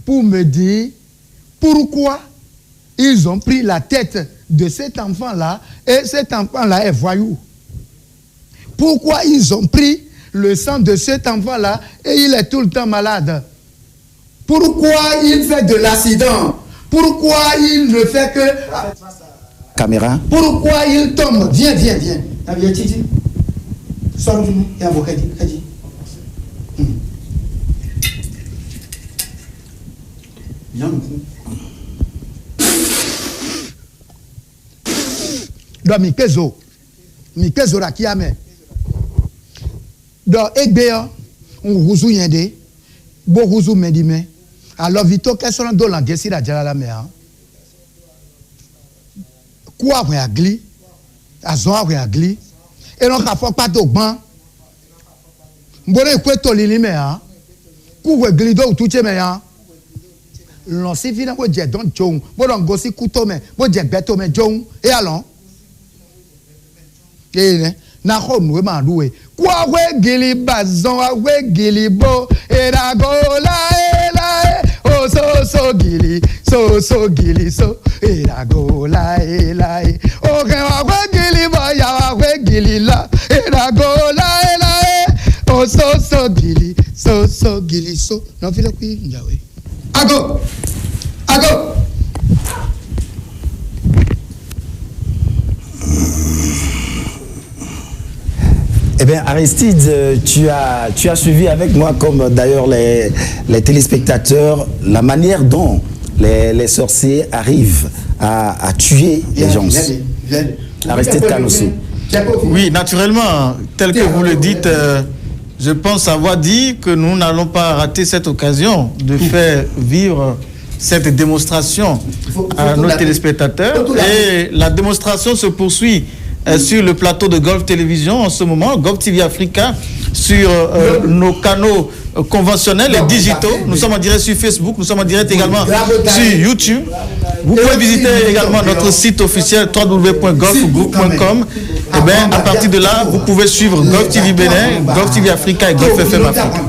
pour me dire pourquoi ils ont pris la tête de cet enfant-là et cet enfant-là est voyou. Pourquoi ils ont pris le sang de cet enfant-là et il est tout le temps malade. Pourquoi il fait de l'accident. Pourquoi il ne fait que... Caméra. Pourquoi il tombe. Viens. Viens, Titi. Sors du nez. Et avocat dit. Donc, Mikezo Rakiame. Donc, Egbea, on rouzou yende, bo rouzou mendime. Alors, vito, qu'est-ce qu'on a dans la guesse la jala la mer? Quoi, on a gli? Azon, on a gli? Et l'on a fait pas d'ogban. Mbone, quoi, tolili mer? Kou, glido, ou tout, mais, l'on s'y vient, on dit, don, jong, bon, gossi, couteau, mais, bon, dit, beto, mais, jong, et allons. Et, na ho nou ma doué kwa we gili bazon we gili bo e la go la o so gili so e la go la o ke wa we gili bo ya wa we gili la e la go la o so gili so non file qui njawe ago Eh bien, Aristide, tu as suivi avec moi, comme d'ailleurs les téléspectateurs, la manière dont les sorciers arrivent à tuer les gens. Aristide Kanosu. Oui, naturellement, tel que vous le dites, je pense avoir dit que nous n'allons pas rater cette occasion de faire vivre cette démonstration à nos téléspectateurs. Et la démonstration se poursuit sur le plateau de Golf Télévision en ce moment, Golf TV Africa, sur nos canaux conventionnels et digitaux. Nous sommes en direct sur Facebook, nous sommes en direct également sur YouTube. Vous pouvez visiter également notre site officiel www.golfgroup.com. Et bien, à partir de là, vous pouvez suivre Golf TV Bénin, Golf TV Africa et Golf FM Africa.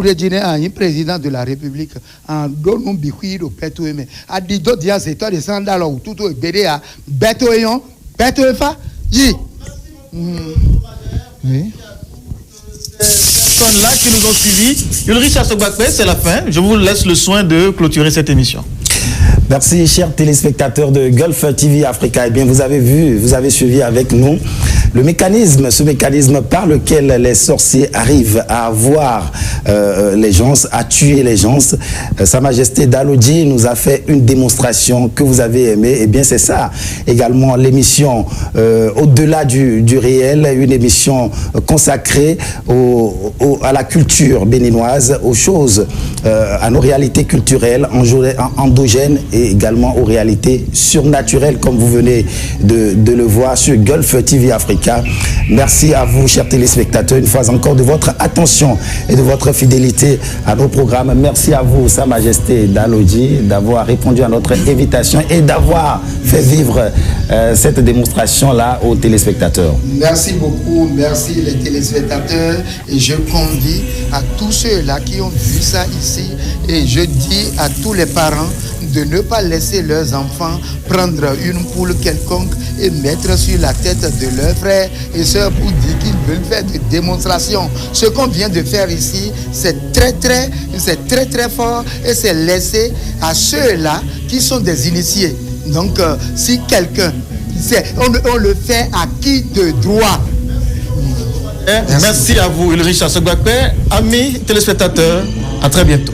Un président de la République en donnant biquet au péto mais a dit d'autres dias c'est toi des sandales ou tout au bédé à béto fa oui. Là qui nous ont suivis, Ulrich Assogbape, c'est la fin. Je vous laisse le soin de clôturer cette émission. Merci, chers téléspectateurs de Gulf TV Africa. Eh bien, vous avez suivi avec nous ce mécanisme par lequel les sorciers arrivent à avoir les gens, à tuer les gens. Sa Majesté Dalodji nous a fait une démonstration que vous avez aimée. Eh bien, c'est ça également l'émission Au-delà du réel, une émission consacrée à la culture béninoise, aux choses, à nos réalités culturelles, endogènes et également aux réalités surnaturelles, comme vous venez de le voir sur Gulf TV Africa. Merci à vous, chers téléspectateurs, une fois encore de votre attention et de votre fidélité à nos programmes. Merci à vous, Sa Majesté Dalodji, d'avoir répondu à notre invitation et d'avoir fait vivre cette démonstration-là aux téléspectateurs. Merci beaucoup, merci les téléspectateurs. Et je convie à tous ceux-là qui ont vu ça ici, et je dis à tous les parents de ne pas laisser leurs enfants prendre une poule quelconque et mettre sur la tête de leurs frères et sœurs pour dire qu'ils veulent faire des démonstrations. Ce qu'on vient de faire ici, c'est très fort, et c'est laissé à ceux-là qui sont des initiés. Donc, si quelqu'un, on le fait à qui de droit. Merci à vous, Ulrich Assogbape. Amis téléspectateurs, à très bientôt.